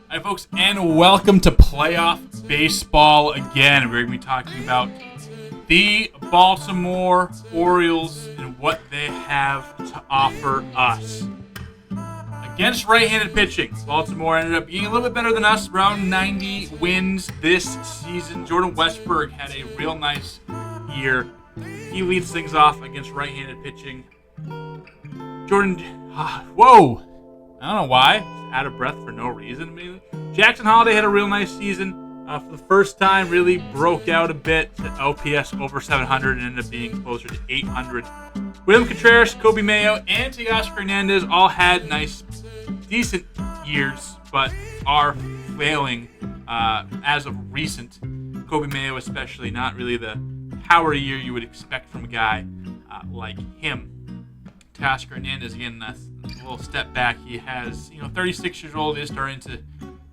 Hi, folks, and welcome to Playoff Baseball again. We're going to be talking about the Baltimore Orioles and what they have to offer us. Against right-handed pitching, Baltimore ended up being a little bit better than us, around 90 wins this season. Jordan Westberg had a real nice year. He leads things off against right-handed pitching. Jordan, whoa! I don't know why. Just out of breath for no reason. Maybe. Jackson Howdy had a real nice season. For the first time, really broke out a bit to OPS over 700 and ended up being closer to 800. William Contreras, Kobe Mayo, and Teoscar Hernandez all had nice, decent years, but are failing as of recent. Kobe Mayo especially, not really the power year you would expect from a guy like him. Teoscar Hernandez, again, a little step back. He has, 36 years old, is starting to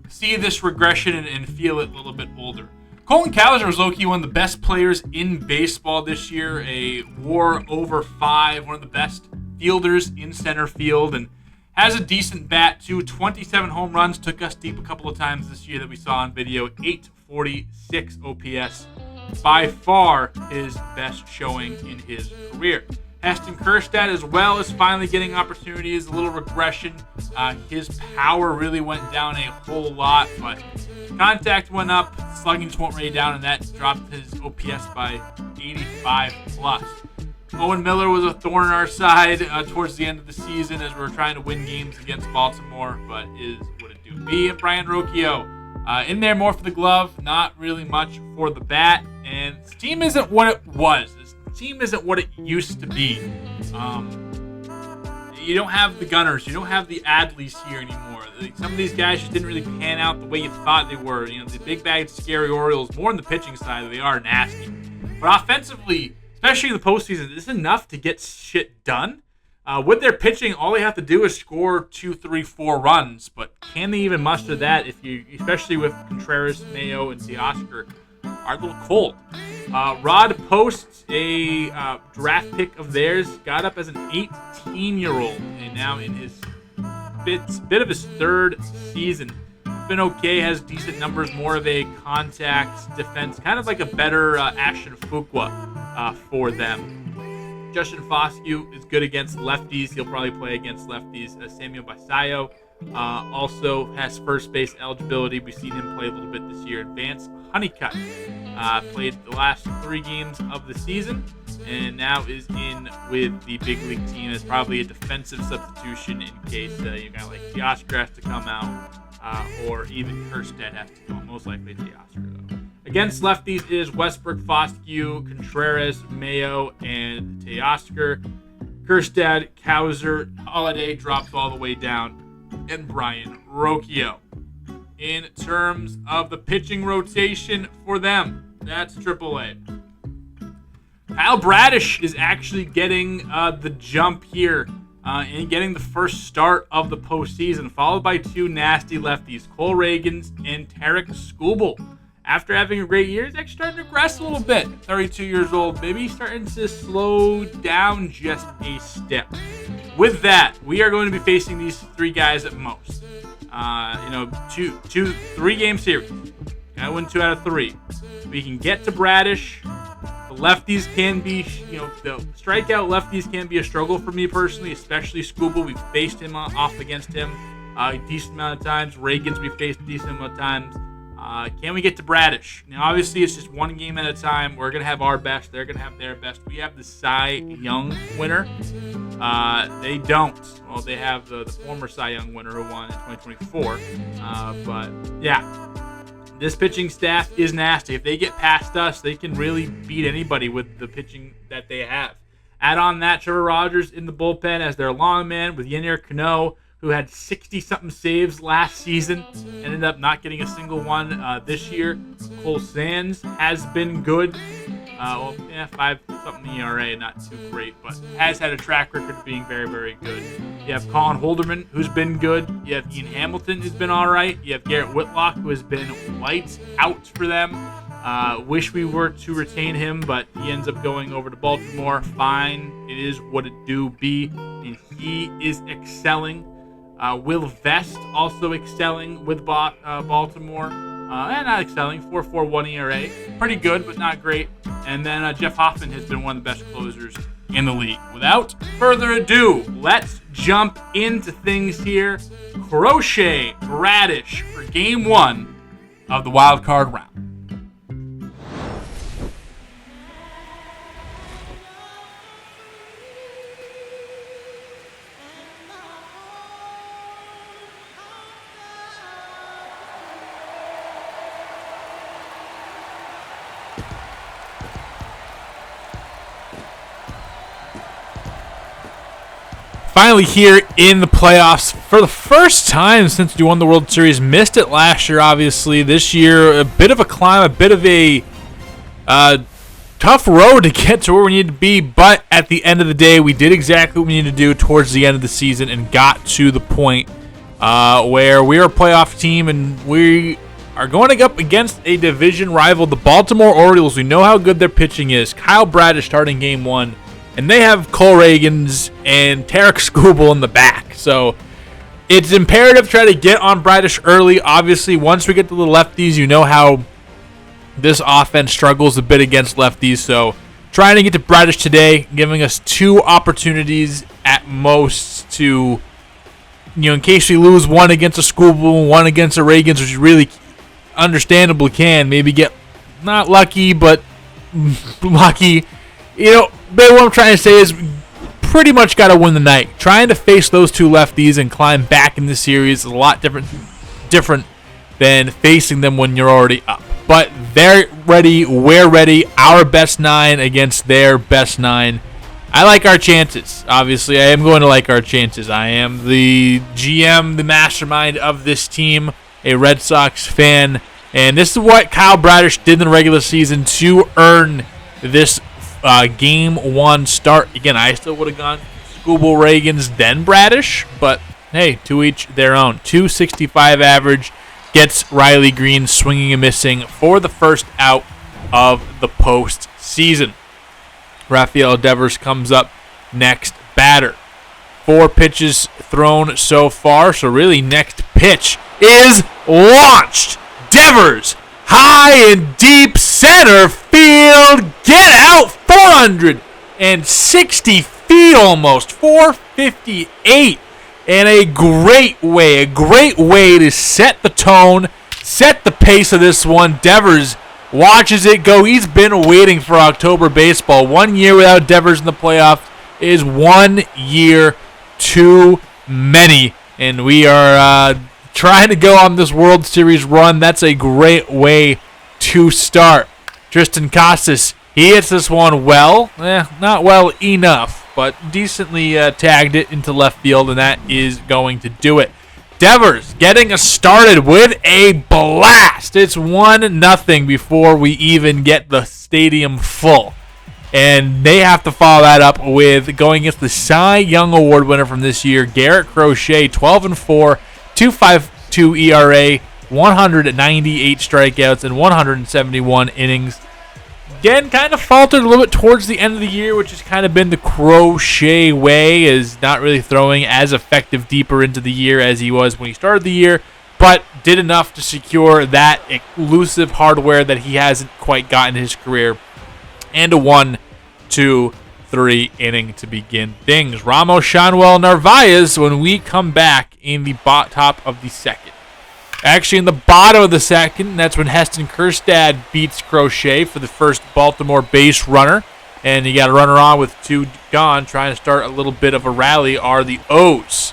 see this regression and feel it a little bit older. Colin Cowser was low-key one of the best players in baseball this year, a WAR over 5, one of the best fielders in center field, and has a decent bat too. 27 home runs, took us deep a couple of times this year that we saw on video. 846 OPS, by far his best showing in his career. Heston Kjerstad as well is finally getting opportunities, a little regression. His power really went down a whole lot, but contact went up, slugging just went way down, and that dropped his OPS by 85 plus. Owen Miller was a thorn in our side towards the end of the season as we were trying to win games against Baltimore, but is what it do be. And Brian Rocchio in there more for the glove, not really much for the bat, and this team isn't what it was. Team isn't what it used to be. You don't have the Gunners. You don't have the Adleys here anymore. Some of these guys just didn't really pan out the way you thought they were. The big bag, scary Orioles, more on the pitching side, they are nasty. But offensively, especially in the postseason, it's enough to get shit done. With their pitching, all they have to do is score 2, 3, 4 runs. But can they even muster that especially with Contreras, Mayo, and Teoscar, are a little cold. Rod Post, a draft pick of theirs, got up as an 18-year-old and now in his bit of his third season. Been okay, has decent numbers, more of a contact defense, kind of like a better Ashton Fuqua for them. Justin Foscue is good against lefties. He'll probably play against lefties. Samuel Basayo also has first base eligibility. We've seen him play a little bit this year. Vance Honeycutt played the last 3 games of the season and now is in with the big league team as probably a defensive substitution in case a guy like Teoscar has to come out or even Kjerstad has to come out. Most likely Teoscar, though. Against lefties is Westbrook, Foscue, Contreras, Mayo, and Teoscar. Kjerstad, Cowser, Holiday dropped all the way down, and Brian Rocchio. In terms of the pitching rotation for them, that's AAA. Kyle Bradish is actually getting the jump here and getting the first start of the postseason, followed by 2 nasty lefties, Cole Reagans and Tarek Skubal. After having a great year, he's actually starting to regress a little bit. 32 years old, maybe starting to slow down just a step. With that, we are going to be facing these 3 guys at most. 3-game series. Gotta win 2 out of 3. We can get to Bradish. The lefties can be, the strikeout lefties can be a struggle for me personally, especially Skubal. We've faced him off against him a decent amount of times. Reagans, we faced a decent amount of times. Can we get to Bradish? Now, obviously, it's just 1 game at a time. We're going to have our best. They're going to have their best. We have the Cy Young winner. They don't. Well, they have the former Cy Young winner who won in 2024. But, yeah, this pitching staff is nasty. If they get past us, they can really beat anybody with the pitching that they have. Add on that, Trevor Rogers in the bullpen as their long man with Yennier Cano, who had 60-something saves last season, ended up not getting a single one this year. Cole Sands has been good. 5-something ERA, not too great, but has had a track record of being very, very good. You have Colin Holderman, who's been good. You have Ian Hamilton, who's been all right. You have Garrett Whitlock, who has been lights out for them. Wish we were to retain him, but he ends up going over to Baltimore. Fine. It is what it do be, and he is excelling. Will Vest also excelling with Baltimore. And not excelling, 4.41 ERA. Pretty good, but not great. And then Jeff Hoffman has been one of the best closers in the league. Without further ado, let's jump into things here. Crochet Radish for Game 1 of the Wild Card round. Finally here in the playoffs for the first time since we won the World Series. Missed it last year, obviously. This year, a bit of a climb, a bit of a tough road to get to where we need to be. But at the end of the day, we did exactly what we needed to do towards the end of the season and got to the point where we are a playoff team and we are going up against a division rival, the Baltimore Orioles. We know how good their pitching is. Kyle Bradish starting Game 1. And they have Cole Reagans and Tarek Skubal in the back. So it's imperative to try to get on Bradish early. Obviously, once we get to the lefties, you know how this offense struggles a bit against lefties. So trying to get to Bradish today, giving us 2 opportunities at most to, in case we lose one against a Skubal, one against a Reagans, which really understandably can maybe get not lucky, but lucky. But what I'm trying to say is pretty much got to win the night. Trying to face those 2 lefties and climb back in the series is a lot different than facing them when you're already up. But they're ready, we're ready, our best 9 against their best 9. I like our chances. Obviously, I am going to like our chances. I am the GM, the mastermind of this team, a Red Sox fan. And this is what Kyle Bradish did in the regular season to earn this Game 1 start. Again, I still would have gone Skubal, Reagans, then Bradish, but hey, to each their own. 265 average gets Riley Green swinging and missing for the first out of the postseason. Rafael Devers comes up next batter. 4 pitches thrown so far, so really next pitch is launched. Devers, high and deep center field, get out, 460 feet almost, 458, and a great way to set the tone, set the pace of this one. Devers watches it go. He's been waiting for October baseball. 1 year without Devers in the playoffs is 1 year too many, and we are trying to go on this World Series run. That's a great way to start. Tristan Casas, he hits this one well. Not well enough, but decently tagged it into left field, and that is going to do it. Devers getting us started with a blast. It's 1-0 before we even get the stadium full. And they have to follow that up with going against the Cy Young Award winner from this year, Garrett Crochet, 12-4, 2.52 ERA, 198 strikeouts, and 171 innings. Again, kind of faltered a little bit towards the end of the year, which has kind of been the Crochet way, is not really throwing as effective deeper into the year as he was when he started the year, but did enough to secure that elusive hardware that he hasn't quite gotten in his career, and a 1-2-3 inning to begin things. Ramos, Shanwell, Narvaez when we come back in the top of the second. Actually, in the bottom of the second, that's when Heston Kjerstad beats Crochet for the first Baltimore base runner. And you got a runner on with 2 gone, trying to start a little bit of a rally are the O's.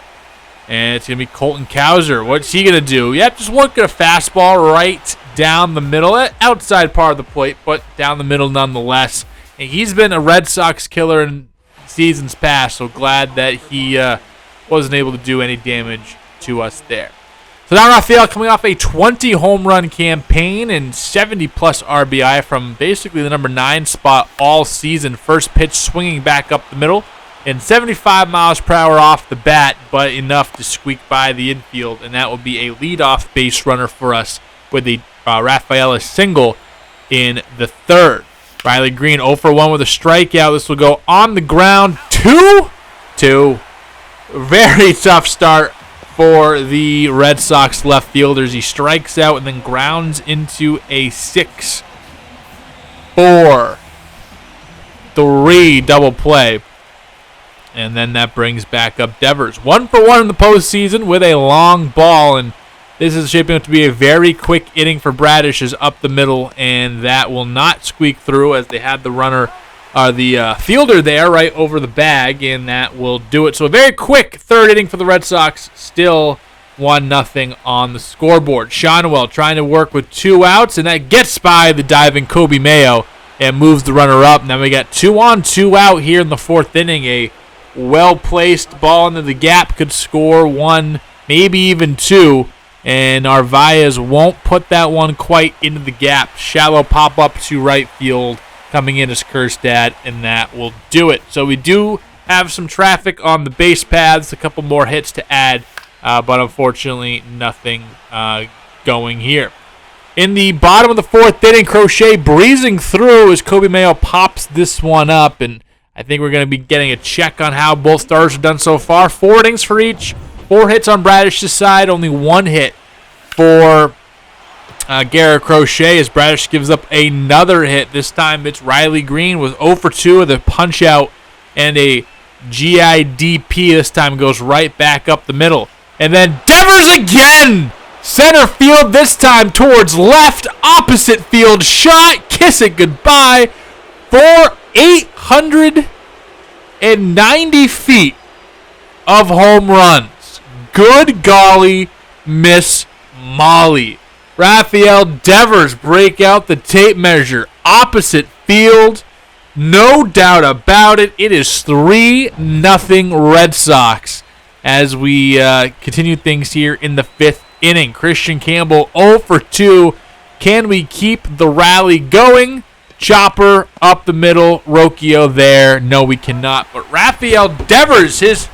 And it's going to be Colton Cowser. What's he going to do? Yep, just working a fastball right down the middle. Outside part of the plate, but down the middle nonetheless. And he's been a Red Sox killer in seasons past, so glad that he wasn't able to do any damage to us there. So now Rafael coming off a 20 home run campaign and 70-plus RBI from basically the number 9 spot all season. First pitch swinging back up the middle and 75 miles per hour off the bat, but enough to squeak by the infield, and that will be a leadoff base runner for us with the Rafaela single in the third. Riley Green 0 for 1 with a strikeout. This will go on the ground. 2-2. Very tough start for the Red Sox left fielders. He strikes out and then grounds into a 6-4-3 double play. And then that brings back up Devers. 1 for 1 in the postseason with a long ball. And this is shaping up to be a very quick inning for Bradish is up the middle. And that will not squeak through as they had the runner, the fielder there right over the bag. And that will do it. So a very quick third inning for the Red Sox. Still 1-0 on the scoreboard. Shonwell trying to work with 2 outs. And that gets by the diving Kobe Mayo and moves the runner up. Now we got 2 on, 2 out here in the 4th inning. A well-placed ball into the gap could score 1, maybe even 2, and Narvaez won't put that one quite into the gap. Shallow pop-up to right field coming in as Kjerstad, and that will do it. So we do have some traffic on the base paths, a couple more hits to add, but unfortunately nothing going here. In the bottom of the 4th inning, Crochet breezing through as Kobe Mayo pops this one up, and I think we're going to be getting a check on how both stars have done so far. 4 innings for each. 4 hits on Bradish's side. Only 1 hit for Garrett Crochet as Bradish gives up another hit. This time it's Riley Green with 0 for 2 with a punch out and a GIDP. This time goes right back up the middle. And then Devers again! Center field, this time towards left. Opposite field shot. Kiss it goodbye. For 890 feet of home runs. Good golly, Miss Molly. Rafael Devers break out the tape measure. Opposite field. No doubt about it. It is 3-0 Red Sox as we continue things here in the 5th inning. Christian Campbell 0 for 2. Can we keep the rally going? Chopper up the middle, Rocchio there. No, we cannot. But Rafael Devers, his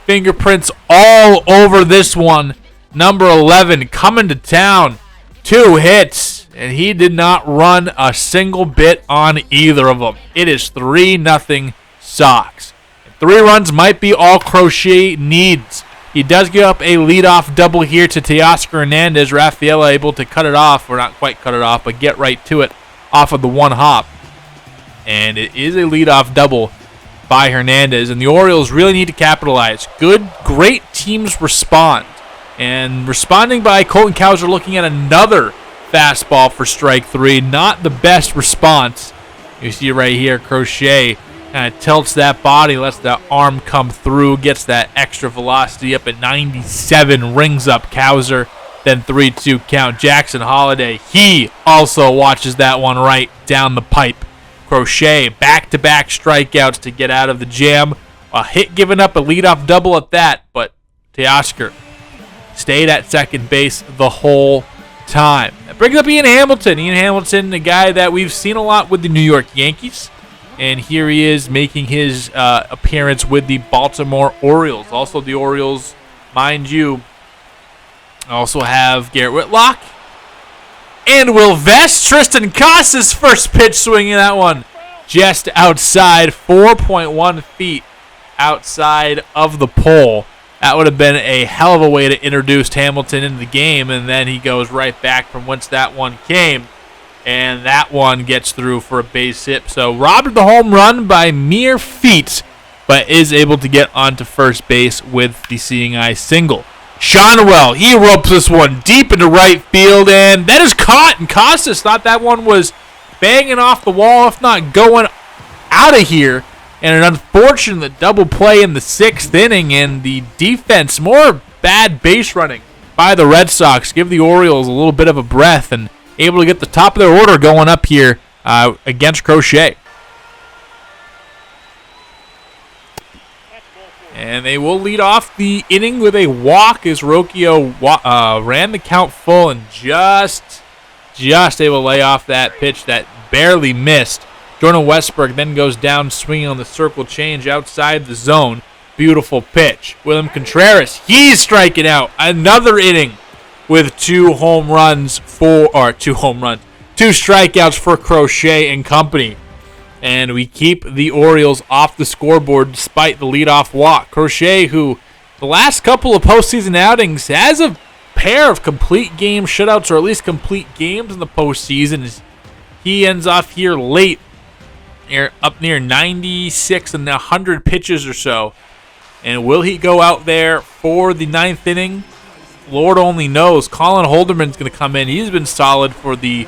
fingerprints all over this one. Number 11 coming to town. 2 hits, and he did not run a single bit on either of them. It is 3-0 Sox. 3 runs might be all Crochet needs. He does give up a leadoff double here to Teoscar Hernandez. Rafael able to cut it off, or not quite cut it off, but get right to it off of the 1 hop. And it is a leadoff double by Hernandez. And the Orioles really need to capitalize. Great teams respond. And responding by Colton Cowser looking at another fastball for strike 3. Not the best response. You see right here, Crochet kind of tilts that body, lets that arm come through, gets that extra velocity up at 97, rings up Cowser. Then 3-2 count. Jackson Holiday, he also watches that one right down the pipe. Crochet, back-to-back strikeouts to get out of the jam. A hit given up, a leadoff double at that, but Teoscar stayed at second base the whole time. That brings up Ian Hamilton. Ian Hamilton, the guy that we've seen a lot with the New York Yankees. And here he is making his appearance with the Baltimore Orioles. Also the Orioles, mind you, also have Garrett Whitlock and Will Vest. Tristan Casas' first pitch swinging that one just outside, 4.1 feet outside of the pole. That would have been a hell of a way to introduce Hamilton into the game, and then he goes right back from whence that one came, and that one gets through for a base hit. So robbed the home run by mere feet, but is able to get onto first base with the seeing eye single. Shonwell, he ropes this one deep into right field, and that is caught. And Costas thought that one was banging off the wall, if not going out of here. And an unfortunate double play in the 6th inning, and the defense, more bad base running by the Red Sox, give the Orioles a little bit of a breath and able to get the top of their order going up here against Crochet. And they will lead off the inning with a walk as Rocchio ran the count full and just able to lay off that pitch that barely missed. Jordan Westberg then goes down swinging on the circle change outside the zone. Beautiful pitch. William Contreras, he's striking out. Another inning with 2 strikeouts for Crochet and company. And we keep the Orioles off the scoreboard despite the leadoff walk. Crochet, who the last couple of postseason outings has a pair of complete game shutouts, or at least complete games in the postseason. He ends off here late, up near 96 and 100 pitches or so. And will he go out there for the ninth inning? Lord only knows. Colin Holderman's going to come in. He's been solid for the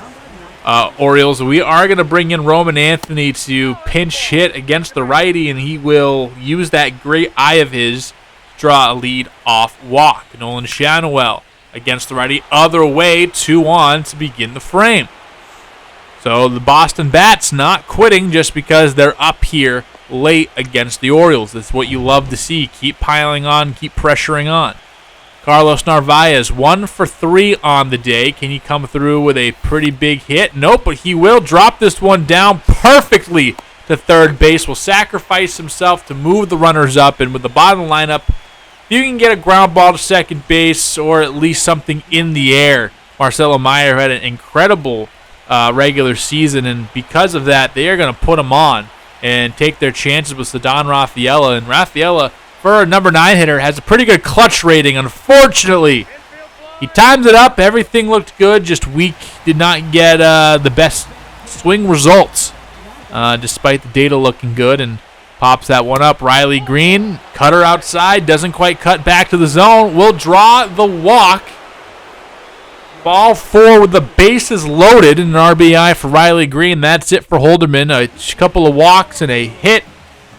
Orioles. We are going to bring in Roman Anthony to pinch hit against the righty, and he will use that great eye of his to draw a lead off walk. Nolan Shanwell against the righty, other way, 2-on to begin the frame. So the Boston Bats not quitting just because they're up here late against the Orioles. That's what you love to see. Keep piling on, keep pressuring on. Carlos Narvaez, 1 for 3 on the day. Can he come through with a pretty big hit? Nope, but he will drop this one down perfectly to third base. Will sacrifice himself to move the runners up. And with the bottom lineup, if you can get a ground ball to second base or at least something in the air. Marcelo Meyer had an incredible regular season, and because of that, they are going to put him on and take their chances with Ceddanne Rafaela. And Rafaela, for a number 9 hitter, has a pretty good clutch rating. Unfortunately, he timed it up. Everything looked good. Just weak. Did not get the best swing results, despite the data looking good. And pops that one up. Riley Green, cutter outside. Doesn't quite cut back to the zone. Will draw the walk. Ball 4 with the bases loaded, and an RBI for Riley Green. That's it for Holderman. A couple of walks and a hit.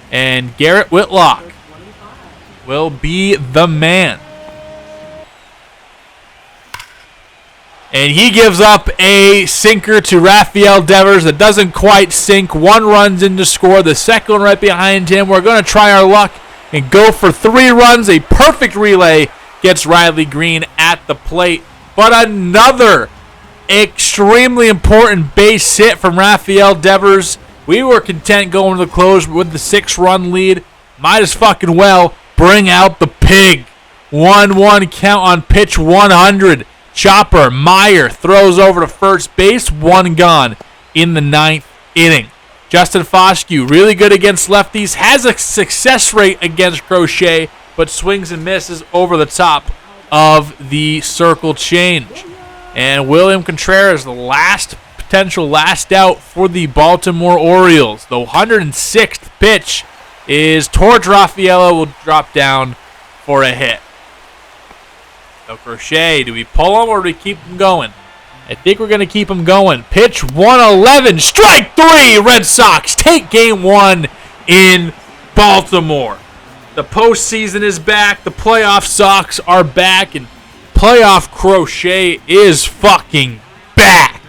And Garrett Whitlock will be the man. And he gives up a sinker to Rafael Devers that doesn't quite sink. 1 runs in to score. The second one right behind him. We're going to try our luck and go for 3 runs. A perfect relay gets Riley Green at the plate. But another extremely important base hit from Rafael Devers. We were content going to the close with the 6-run lead. Might as fucking well bring out the pig. 1-1 count on pitch 100. Chopper Meyer throws over to first base. 1 gone in the 9th inning. Justin Foscue, really good against lefties. Has a success rate against Crochet, but swings and misses over the top of the circle change. And William Contreras, the last potential last out for the Baltimore Orioles. The 106th pitch is towards Rafaela, will drop down for a hit. So Crochet, do we pull him or do we keep him going? I think we're going to keep him going. Pitch 111, strike 3, Red Sox take game 1 in Baltimore. The postseason is back. The playoff Sox are back. And playoff Crochet is fucking back.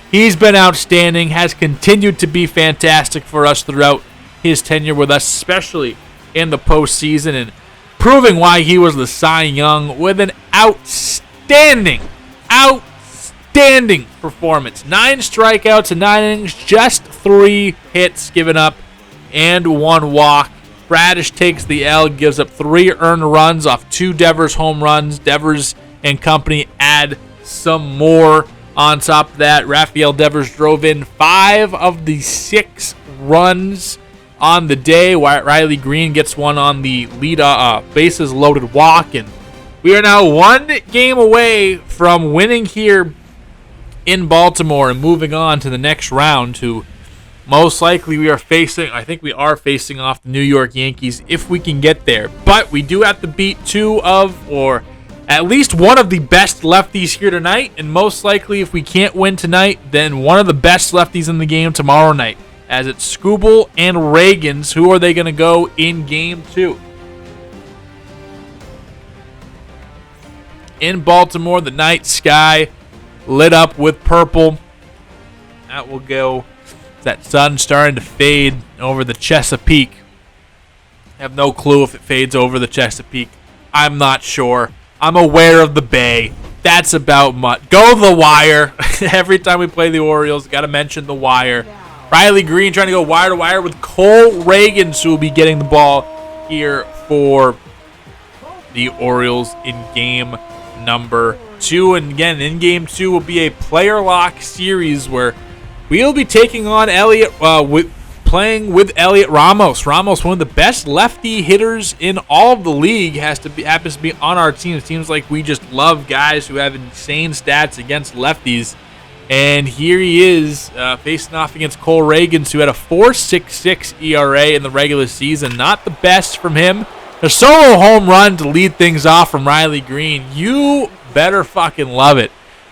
He's been outstanding. Has continued to be fantastic for us throughout his tenure with us, especially in the postseason. And proving why he was the Cy Young with an outstanding performance. 9 strikeouts in 9 innings. Just 3 hits given up and 1 walk. Bradish takes the L, gives up 3 earned runs off 2 Devers home runs. Devers and company add some more on top of that. Rafael Devers drove in 5 of the 6 runs on the day. Riley Green gets 1 on the lead bases loaded walk. And we are now 1 game away from winning here in Baltimore and moving on to the next round to most likely we are facing off the New York Yankees if we can get there. But we do have to beat 2 of, or at least 1 of the best lefties here tonight. And most likely if we can't win tonight, then 1 of the best lefties in the game tomorrow night. As it's Skubal and Reagans. Who are they going to go in game 2? In Baltimore, the night sky lit up with purple. That will go. That sun starting to fade over the Chesapeake. I have no clue if it fades over the Chesapeake. I'm not sure. I'm aware of the Bay. That's about much. Go the Wire. Every time we play the Orioles, got to mention the Wire. Riley Green trying to go wire to wire with Cole Reagans, who will be getting the ball here for the Orioles in game number 2. And again, in game 2 will be a player lock series where we'll be taking on playing with Elliot Ramos. Ramos, one of the best lefty hitters in all of the league, happens to be on our team. It seems like we just love guys who have insane stats against lefties. And here he is facing off against Cole Reagans, who had a 4.66 ERA in the regular season. Not the best from him. A solo home run to lead things off from Riley Green. You better fucking love it.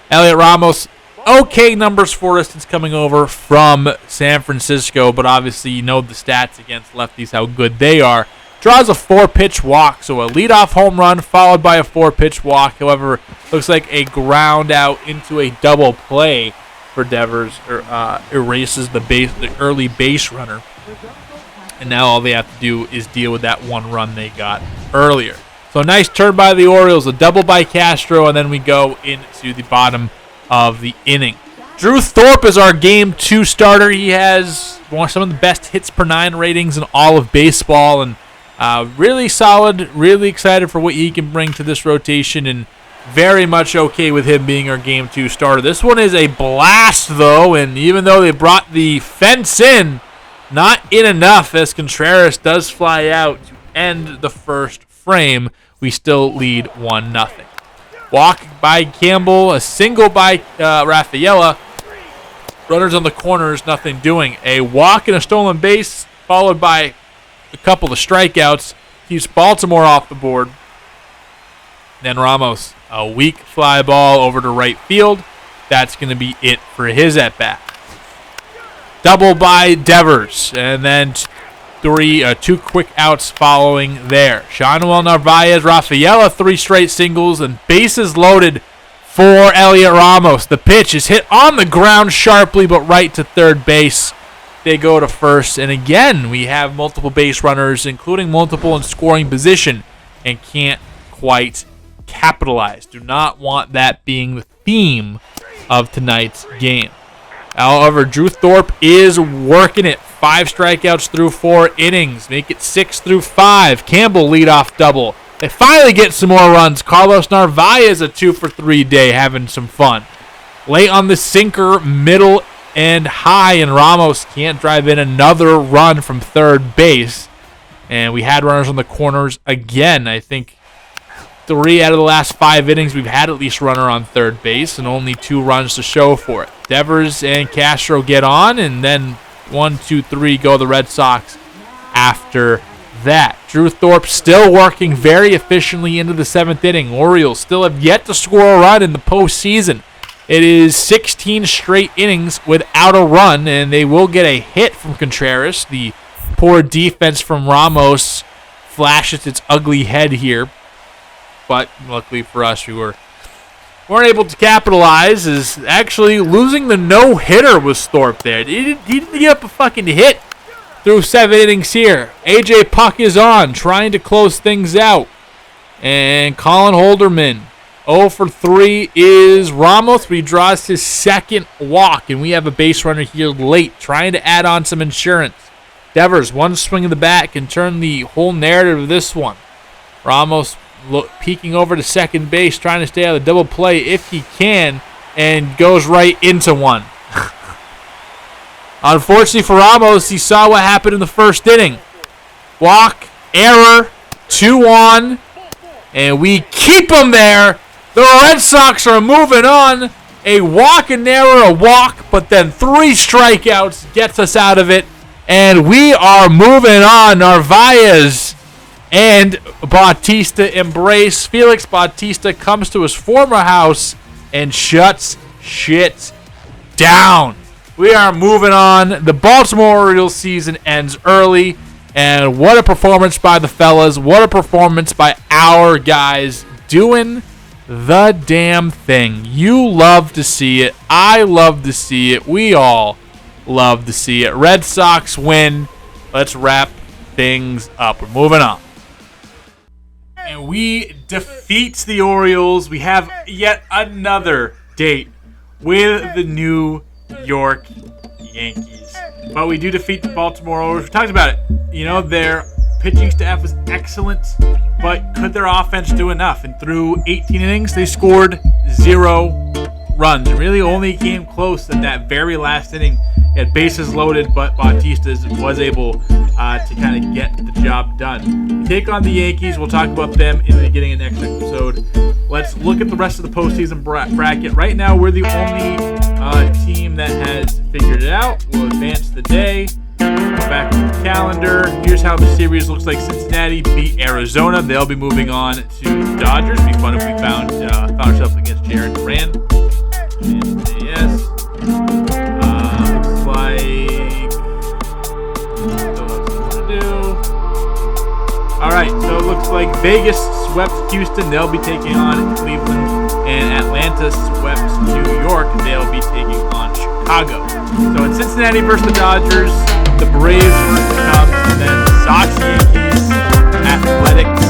Elliot Ramos, okay numbers for us since coming over from San Francisco, but obviously you know the stats against lefties, how good they are. Draws a 4-pitch walk, so a leadoff home run followed by a 4-pitch walk. However, looks like a ground out into a double play for Devers, erases the early base runner. And now all they have to do is deal with that one run they got earlier. So a nice turn by the Orioles, a double by Castro, and then we go into the bottom of the inning. Drew Thorpe is our Game 2 starter. He has some of the best hits per 9 ratings in all of baseball, and really solid, really excited for what he can bring to this rotation, and very much okay with him being our Game 2 starter. This one is a blast, though, and even though they brought the fence in, not in enough, as Contreras does fly out to end the first frame. We still lead 1-0. Walk by Campbell, a single by Rafaela. Runners on the corners, nothing doing. A walk and a stolen base, followed by a couple of strikeouts, keeps Baltimore off the board. Then Ramos, a weak fly ball over to right field. That's going to be it for his at-bat. Double by Devers, and then two quick outs following there. Shanuel Narvaez, Rafaela, 3 straight singles, and bases loaded for Elliot Ramos. The pitch is hit on the ground sharply, but right to third base. They go to first, and again, we have multiple base runners, including multiple in scoring position, and can't quite capitalize. Do not want that being the theme of tonight's game. However, Drew Thorpe is working it. 5 strikeouts through 4 innings. Make it 6 through 5. Campbell leadoff double. They finally get some more runs. Carlos Narvaez a 2-for-3 day, having some fun. Late on the sinker, middle and high, and Ramos can't drive in another run from third base. And we had runners on the corners again. I think 3 out of the last 5 innings we've had at least runner on third base, and only 2 runs to show for it. Devers and Castro get on, and then 1, 2, 3 go the Red Sox after that. Drew Thorpe still working very efficiently into the 7th inning. Orioles still have yet to score a run in the postseason. It is 16 straight innings without a run, and they will get a hit from Contreras. The poor defense from Ramos flashes its ugly head here, but luckily for us, we weren't able to capitalize. Is actually losing the no-hitter was Thorpe there. He didn't get up a fucking hit through 7 innings here. A.J. Puck is on, trying to close things out. And Colin Holderman, 0-for-3 is Ramos. He draws his 2nd walk, and we have a base runner here late, trying to add on some insurance. Devers, 1 swing of the bat can turn the whole narrative of this one. Ramos peeking over to second base, trying to stay out of the double play if he can, and goes right into one. Unfortunately for Ramos, he saw what happened in the 1st inning. Walk, error, 2 on, and we keep him there. The Red Sox are moving on. A walk, an error, a walk, but then 3 strikeouts gets us out of it, and we are moving on. Narvaez and Bautista embrace. Felix Bautista comes to his former house and shuts shit down. We are moving on. The Baltimore Orioles season ends early, and what a performance by the fellas. What a performance by our guys doing the damn thing. You love to see it. I love to see it. We all love to see it. Red Sox win. Let's wrap things up. We're moving on. And we defeat the Orioles. We have yet another date with the New York Yankees. But we do defeat the Baltimore Orioles. We talked about it. You know, their pitching staff was excellent, but could their offense do enough? And through 18 innings, they scored 0 runs. It really only came close at that very last inning He had bases loaded, but Bautista was able to kind of get the job done. We take on the Yankees. We'll talk about them in the beginning of next episode. Let's look at the rest of the postseason bracket. Right now, we're the only team that has figured it out. We'll advance the day. Go back to the calendar. Here's how the series looks like. Cincinnati beat Arizona. They'll be moving on to the Dodgers. It'd be fun if we found ourselves against Jared Duran. And yes. Looks like still have something to do. Alright, so it looks like Vegas swept Houston. They'll be taking on Cleveland. And Atlanta swept New York. They'll be taking on Chicago. So it's Cincinnati versus the Dodgers. The Braves versus the Cubs, and then Sox, Yankees, Athletics,